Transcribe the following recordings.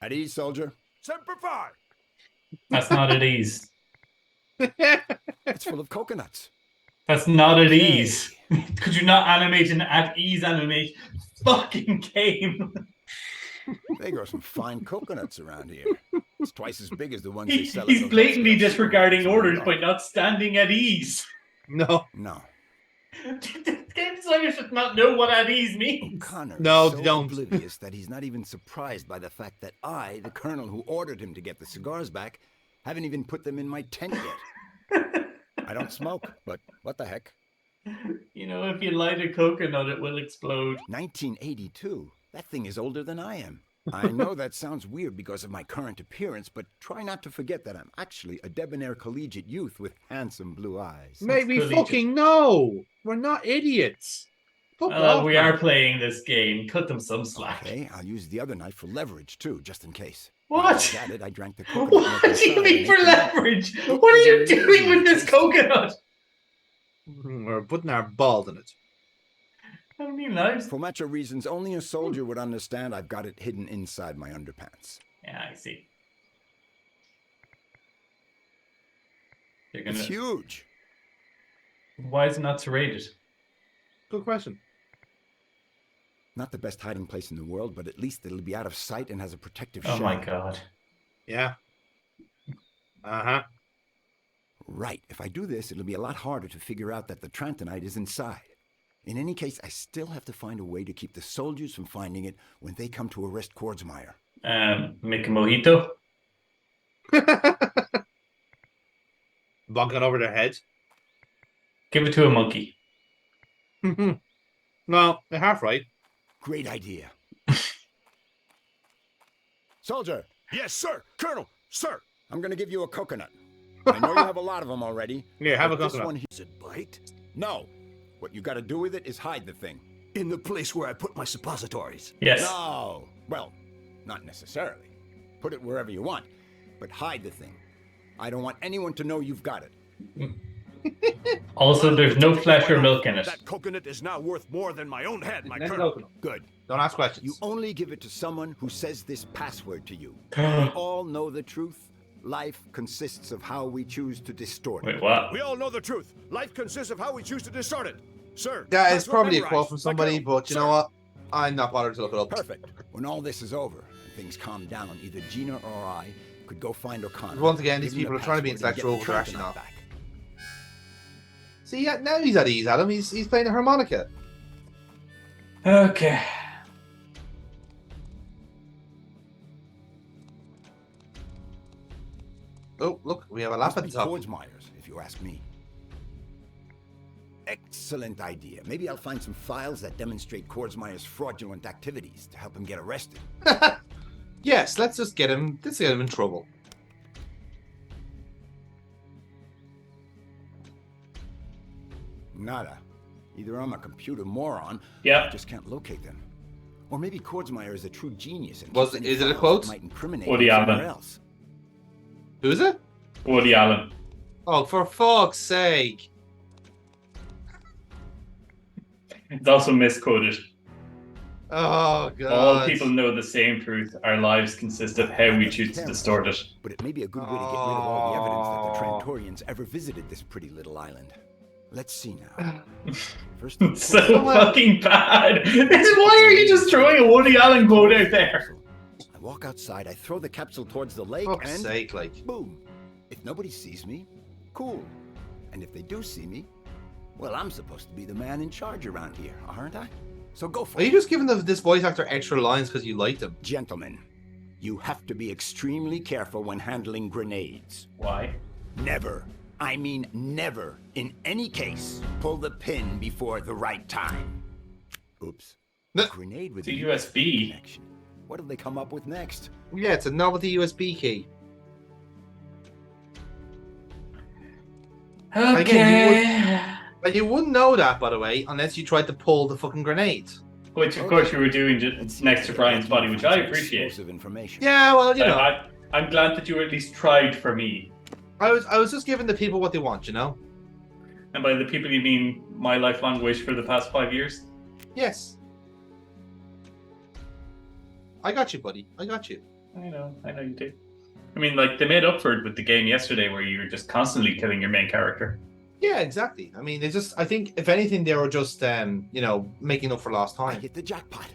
At ease, soldier. Semper Fi! That's not at ease. It's full of coconuts. That's not at Okay. ease. Could you not animate an at ease animate fucking game? They grow some fine coconuts around here. It's twice as big as the ones they sell. He's at those blatantly upscale disregarding supermarkets in orders New by York. not standing at ease. No. No. Game designers should not know what at ease means. O'Connor No, is so they don't. oblivious that he's not even surprised by the fact that I, the colonel who ordered him to get the cigars back, haven't even put them in my tent yet. I don't smoke, but what the heck? You know, if you light a coconut, it will explode. 1982? That thing is older than I am. I know that sounds weird because of my current appearance, but try not to forget that I'm actually a debonair collegiate youth with handsome blue eyes. Mate, we collegiate. fucking know. We're not idiots. Fuck off, We man. are playing this game. Cut them some slack. Okay, I'll use the other knife for leverage too, just in case. What? While I was at it, I drank the coconut What milk do you inside mean and for ate the milk. leverage? What are you doing with this coconut? We're putting our balls in it. How many lives? For macho reasons only a soldier would understand, I've got it hidden inside my underpants. Yeah, I see. They're It's gonna. huge. Why is it not serrated? Good question. Not the best hiding place in the world, but at least it'll be out of sight and has a protective Oh shell. my god. Yeah. Uh-huh. Right. If I do this, it'll be a lot harder to figure out that the Trantonite is inside. In any case, I still have to find a way to keep the soldiers from finding it when they come to arrest Kordsmeyer. Make a mojito? Bonking over their heads. Give it to a monkey. Well, they're half right. Great idea. Soldier, Yes, sir! Colonel! Sir! I'm going to give you a coconut. I know you have a lot of them already. Yeah, have a but this coconut. one here- Does it bite? No. What you got to do with it is hide the thing. In the place where I put my suppositories. Yes. No. Well, not necessarily. Put it wherever you want, but hide the thing. I don't want anyone to know you've got it. Also, there's no flesh or milk in it. That coconut is now worth more than my own head, my Then colonel. coconut. Good. Don't ask questions. You only give it to someone who says this password to you. We all know the truth. Life consists of how we choose to distort it. Wait, what? We all know the truth. Life consists of how we choose to distort it. Sir. Yeah, it's password probably a memorized. quote from My somebody, colonel. but you know Sir. what? I'm not bothered to look it up. Perfect. When all this is over and things calm down, either Gina or I could go find O'Connor. Once again, these give him people the are trying to be password and get intellectual, the but they're actually Trantonite not. back. See, yeah, now he's at ease, Adam. He's playing the harmonica. Okay. Oh, look, we have a lap Must at be the top. Kordsmeyer's, if you ask me. Excellent idea. Maybe I'll find some files that demonstrate Kordsmeyer's fraudulent activities to help him get arrested. Yes, let's get him in trouble. Nada. Either I'm a computer moron, or I Yep. just can't locate them. Or maybe Kordsmeyer is a true genius and Was keeps it- any is it a files quote? that might incriminate Woody him somewhere Allen. else. Who is it? Woody Allen. Oh, for fuck's sake. It's also misquoted. Oh, God. All people know the same truth. Our lives consist of how we choose to distort it. But it may be a good way to get rid of all the evidence that the Oh. Trantorians ever visited this pretty little island. Let's see now. First, of So Someone- fucking bad. Why are you just throwing a Woody Allen quote out there? I walk outside, I throw the capsule towards the lake, fuck's and sake, like. boom. If nobody sees me, cool. And if they do see me, well, I'm supposed to be the man in charge around here, aren't I? So go for Are it. you just giving this voice actor extra lines because you liked him? Gentlemen, you have to be extremely careful when handling grenades. Why? Never, I mean never, in any case, pull the pin before the right time. Oops. No. A grenade with It's a a USB. connection. What have they come up with next? Yeah, it's a novelty USB key. Okay. And you wouldn't know that, by the way, unless you tried to pull the fucking grenade. Which, of course, you were doing Let's just see next if to I Brian's can body, find which I some appreciate. explosive information. Yeah, well, you know, I'm glad that you at least tried for me. I was just giving the people what they want, you know? And by the people, you mean my lifelong wish for the past 5 years? Yes. I got you, buddy. I got you. I know you do. I mean, like, they made up for it with the game yesterday where you were just constantly killing your main character. Yeah, exactly. I mean, I think, if anything, they were just, making up for lost I time. hit the jackpot.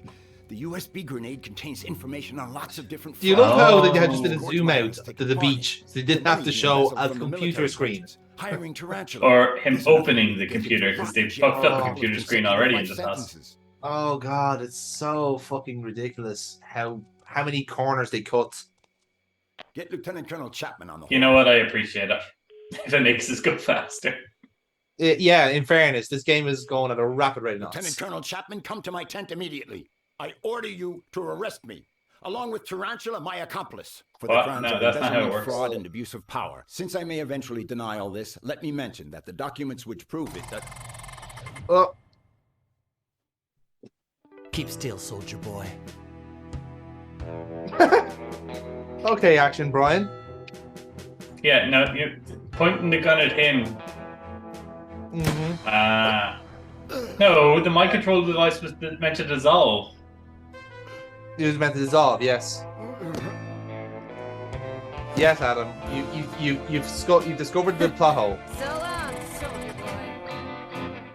The USB grenade contains information on lots of different Do you love how they just did a Towards zoom my out eyes, to take the part in beach, it. so they didn't The have money to he show embezzled a from the computer military screen? budgets, hiring Tarantula. Or him There's enough opening money the to get computer you because locked they in jail fucked for a up the couple of computer screen consecutive already in life this house. sentences. Oh god, it's so fucking ridiculous how many corners they cut. Get Lieutenant Colonel Chapman on the You know what? I appreciate it. If it makes us go faster. Yeah, in fairness, this game is going at a rapid rate of knots. Lieutenant Colonel Chapman, come to my tent immediately. I order you to arrest me, along with Tarantula, my accomplice, for the What? crimes No, of that's not how it embezzlement, works. fraud, and abuse of power. Since I may eventually deny all this, let me mention that the documents which prove it that... Oh, Keep still, soldier boy. okay, action, Brian. Yeah, no, you're pointing the gun at him. No, the mind control device was meant to dissolve. It was meant to dissolve. Yes. Yes, Adam. You've discovered the plot hole. So long, soldier boy.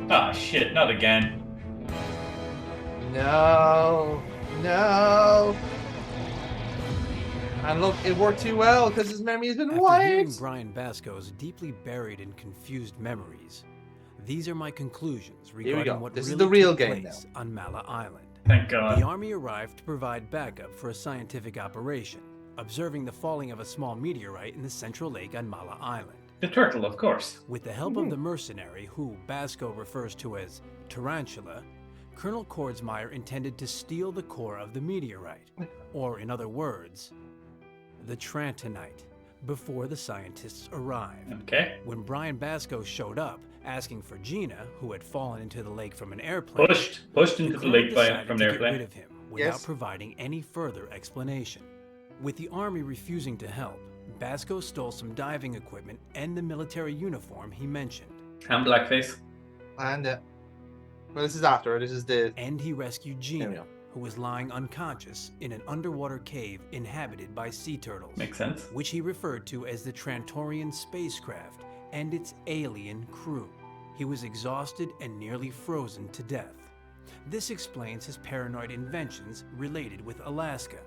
Ah, shit, not again. No. And look, it worked too well because his memory has been After hearing wiped. Brian Basco's deeply buried and confused memories, these are my conclusions we regarding go. what This is really the real took game place on Mala Island. Thank God. The army arrived to provide backup for a scientific operation, observing the falling of a small meteorite in the central lake on Mala Island. The turtle, of course. With the help of the mercenary, who Basco refers to as Tarantula, Colonel Kordsmeyer intended to steal the core of the meteorite, or in other words, the Trantonite, before the scientists arrived. Okay. When Brian Basco showed up, asking for Gina, who had fallen into the lake from an airplane, Pushed into the colonel lake decided from to an get rid airplane. of him without Yes. providing any further explanation. With the army refusing to help, Basco stole some diving equipment and the military uniform he mentioned. And blackface. And well, this is after. This is the. And he rescued There we Gina, go. who was lying unconscious in an underwater cave inhabited by sea turtles, Makes sense. which he referred to as the Trantorian spacecraft and its alien crew. He was exhausted and nearly frozen to death. This explains his paranoid inventions related with Alaska.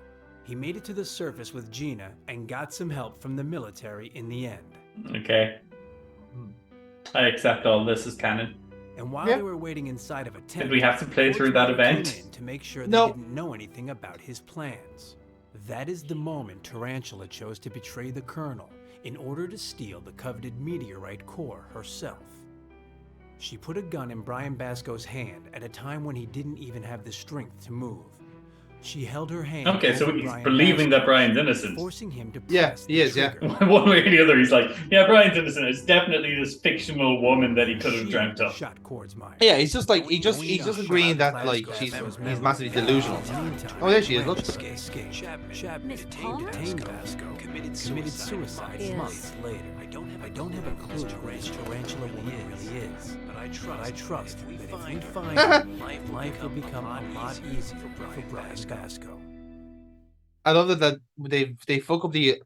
He made it to the surface with Gina and got some help from the military in the end. Okay. I accept all this as canon. And while Yeah. they were waiting inside of a tent, Did we have to play through that Kordsmeyer event? came in to make sure they No. didn't know anything about his plans. That is the moment Tarantula chose to betray the Colonel in order to steal the coveted meteorite core herself. She put a gun in Brian Basco's hand at a time when he didn't even have the strength to move. She held her hand. Okay, so over he's Brian believing that Basco, Brian's innocent. forcing him to Yeah, press he the is, yeah. trigger. One way or the other, he's like, yeah, Brian's innocent. It's definitely this fictional woman that he could have She dreamt up. shot Kordsmeyer. Yeah, he's just like he's just agreeing that like he's massively delusional. Oh, there she is. Look. Miss Palmer? Detained Basco. Committed suicide Yes. months later. I don't have a clue who Tarantula woman really is, but I trust that if we find him, life will become a lot easier for Brian Basco. I love that they fuck up the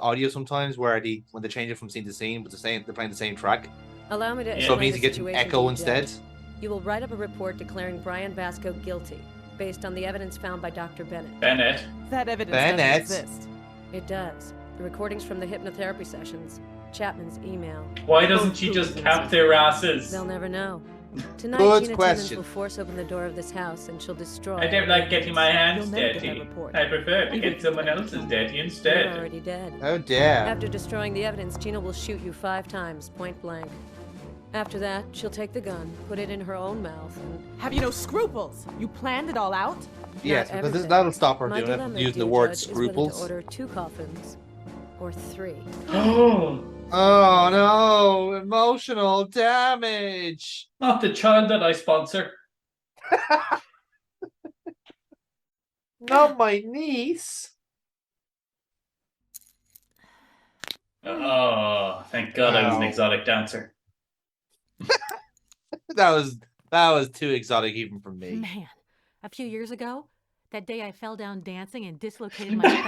audio sometimes where when they change it from scene to scene, but they're playing the same track. Allow me to So it So it explain means the you get an situation to echo you, instead. Judge. You will write up a report declaring Brian Basco guilty, based on the evidence found by Dr. Bennett. Bennett. That evidence Bennett. doesn't exist. It does. The recordings from the hypnotherapy sessions, Chapman's email. Why doesn't she just cap their asses? They'll never know. Tonight, Good Gina question. Timmons will force open the door of this house and she'll destroy. I don't like getting my hands You'll never get dirty. that report. I prefer to get someone else's dirty You're instead. already dead. Oh dear. After destroying the evidence, Gina will shoot you 5 times, point blank. After that, she'll take the gun, put it in her own mouth, and Have you no scruples? You planned it all out? Yes, not because everything. that'll stop her My doing dilemma, it, using dear the word Judge, is whether to scruples. order 2 coffins or 3. Oh, Oh no! Emotional damage. not the child that I sponsor. Not my niece. Oh, thank God I was an Wow. exotic dancer. That was That was too exotic even for me. Man, a few years ago, that day I fell down dancing and dislocated my thumb,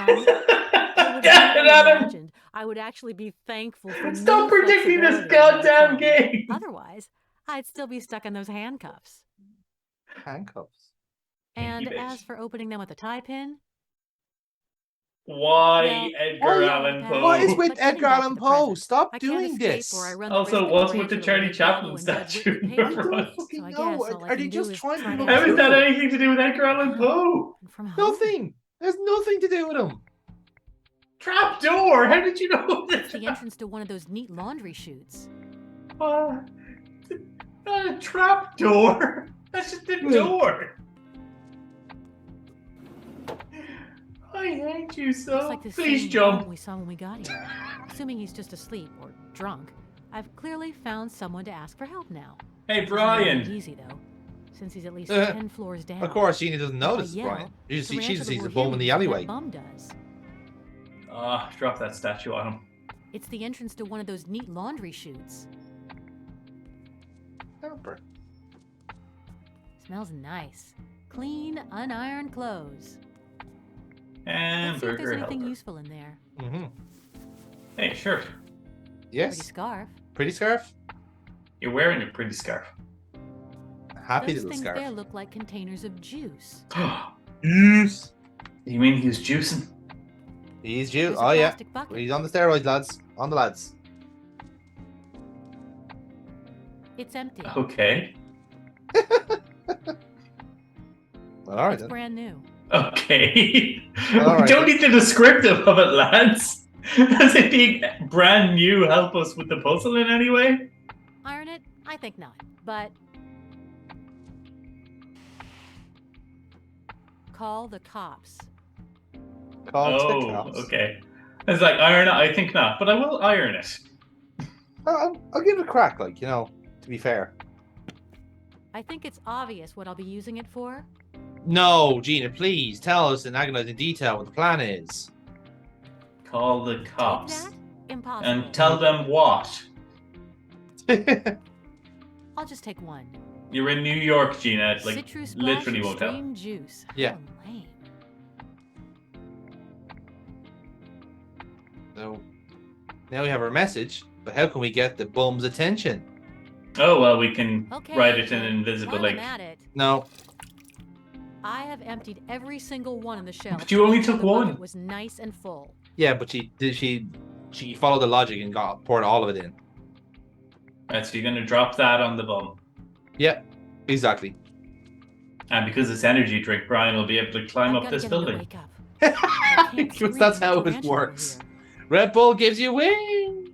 I would have never imagined I would actually be thankful for Stop no predicting this flexibility in my goddamn thumb. game. Otherwise, I'd still be stuck in those handcuffs. Handcuffs. And Thank you, as bitch. for opening them with a tie pin, Why well, Edgar oh, Allan yeah, Poe? What is But with getting Edgar back to Allan the Poe? present, Stop I doing can't escape this. or I run the Also, risk of what's with the tarantula Charlie will Bravo Chaplin and Judge statue Whitney in pay the me. I don't front? fucking So I know. guess all I Are can they do just is trying to try look to How answer is that cool? anything to do with Edgar Allan Poe? And from home. Nothing. There's nothing to do with him. Trapdoor? How did you know It's that? the entrance to one of those neat laundry chutes. Not a trapdoor. That's just a door. I hate you so. Looks like the Please same jump. bum we saw when we got here. Assuming he's just asleep or drunk, I've clearly found someone to ask for help now. Hey, Which isn't really Brian. easy though, since he's at least Uh, 10 floors down. Of course, Jeannie doesn't If know I this is yell, Brian. She just Tarantula sees will the hear bum in me the before that alleyway. Bum does. Drop that statue on him. It's the entrance to one of those neat laundry chutes. Helper. Smells nice. Clean, unironed clothes. Let's see if Hamburger there's anything helper. useful in there. Mm-hmm. Hey, shirt. Pretty Yes. scarf. Pretty scarf. You're wearing a pretty scarf. Happy Those little things scarf. there look like containers of juice. Yes. You mean he's juicing? He's due. There's a Oh yeah. plastic bucket. He's on the steroids, lads. On the lads. It's empty. Okay. Well, all right It's then. brand new. Okay. All We right, don't then. need the descriptive of it, lads. Does it being brand new help us with the puzzle in any way? Iron it? I think not. But call the cops. Call Oh, TikToks. okay. It's like iron it, I think not, but I will iron it. I'll give it a crack, like, you know, to be fair. I think it's obvious what I'll be using it for. No, Gina, please tell us in agonizing detail what the plan is. Call the Take cops that? Impossible. and tell them what. I'll just take one. You're in New York, Gina. Like Citrus splash literally won't help. extreme juice. Yeah. How lame. So now we have our message, but how can we get the bum's attention? Oh well, we can Okay. write it in invisible While I'm ink. at it, No. I have emptied every single one on the shelf. But you only to make sure took the bucket one. was nice and full. Yeah, but she followed the logic and poured all of it in. Right, so you're gonna drop that on the bum, Yeah, exactly. and because it's energy drink, Brian will be able to climb I've up gotta this get him to building. wake up. I can't Because scream that's when how it tarantula works. over here. Red Bull gives you wings.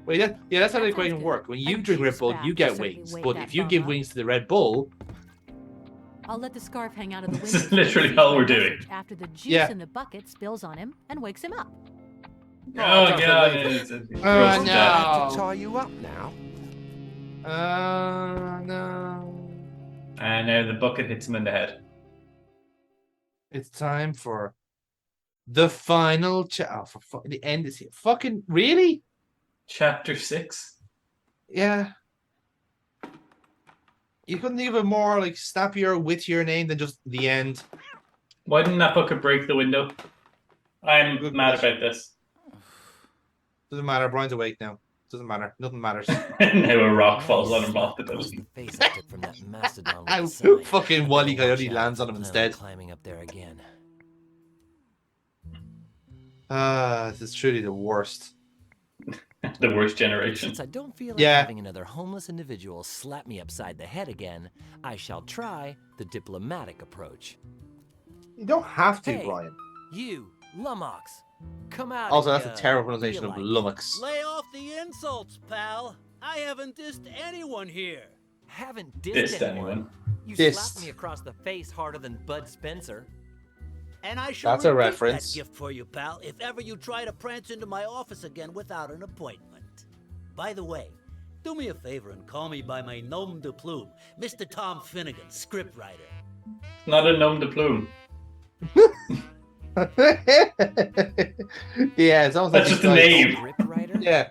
Wait, that's how the That sounds equation good. works. When A you drink Red juice Bull, bath you will get certainly wings. wake But that if you bum give up. wings to the Red Bull, I'll let the scarf hang out of the window. This is so he literally sees all my we're doing. message After the juice Yeah. in the bucket spills on him and wakes him up. Oh Jonathan, god, wait. it's roasted no. dad. I have to tie you up now. no. And now the bucket hits him in the head. It's time for the final the end is here. Fucking really? Chapter 6. Yeah. You couldn't think of a more like snappier, wittier name than just the end. Why didn't that bucket break the window? I'm Good mad question. about this. Doesn't matter. Brian's awake now. Doesn't matter. Nothing matters. Now a rock falls on him off the That was building. the face I took from that mastodon with And the sign. fucking Wally Better watch Coyote out lands if on him you plan instead. Climbing up there again. This is truly the worst. The worst generation. Since I don't feel like Yeah. having another homeless individual slap me upside the head again, I shall try the diplomatic approach. You don't have to, Hey. Brian. You, Lumox, come out. Also, if that's a ya terrible pronunciation feel of like it. lummox. Lay off the insults, pal. I haven't dissed anyone here. Haven't dissed Dissed anyone. anyone. You Dissed. slapped me across the face harder than Bud Spencer. And I shall That's a repeat reference. that gift for you, pal, if ever you try to prance into my office again without an appointment. By the way, do me a favor and call me by my nom de plume, Mr. Tom Finnegan, scriptwriter. Not a nom de plume. Yeah, it's almost That's like just a name. Scriptwriter? Yeah.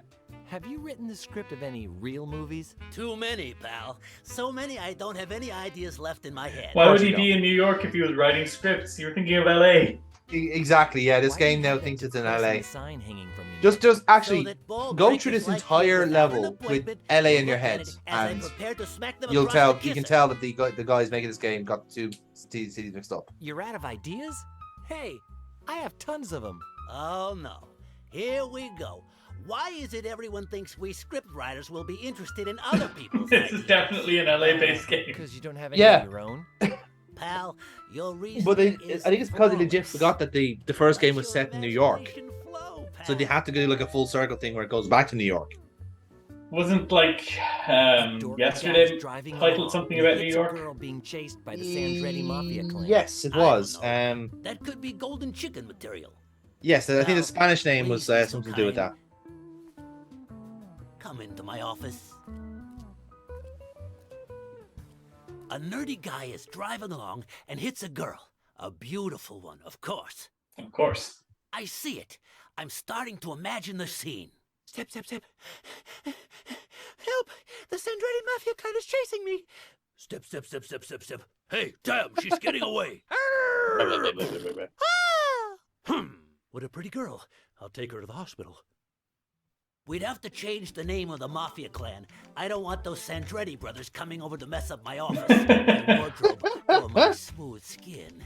Have you written the script of any real movies? Too many, pal. So many I don't have any ideas left in my head. Why would he be in New York if he was writing scripts? You were thinking of LA. Exactly, yeah. This Why game do you now have thinks that it's in depressing LA. sign hanging from your Just So actually that ball go break through is this like entire without an level with appointment, LA you in your look at head, it as I'm and prepared to smack them you'll across tell the you can kisser. tell that the guys making this game got two cities mixed up. You're out of ideas? Hey, I have tons of them. Oh no. Here we go. Why is it everyone thinks we scriptwriters will be interested in other people's This is ideas? definitely an LA-based game. Because you don't have any Yeah. of your own. Pal, your reason But I is think it's because they legit flawless. forgot that the first game was Let set your in New York, imagination flow, so they pal. had to do like a full circle thing where it goes back to New York. Wasn't like Dork yesterday guy's driving titled along something when he about New hits a York? girl being chased by the Sandretti Mafia clan. Yes, it I don't was. know. That could be golden chicken material. Yes, I think the Now, Spanish name was please be so something to do with that. kind. Come into my office. A nerdy guy is driving along and hits a girl. A beautiful one, of course. Of course. I see it. I'm starting to imagine the scene. Step, step, step. Help! The Sandretti Mafia clan is chasing me. Step, step, step, step, step, step. Hey, damn, she's getting away. What a pretty girl. I'll take her to the hospital. We'd have to change the name of the Mafia clan. I don't want those Sandretti brothers coming over to mess up my office, my wardrobe, or my smooth skin.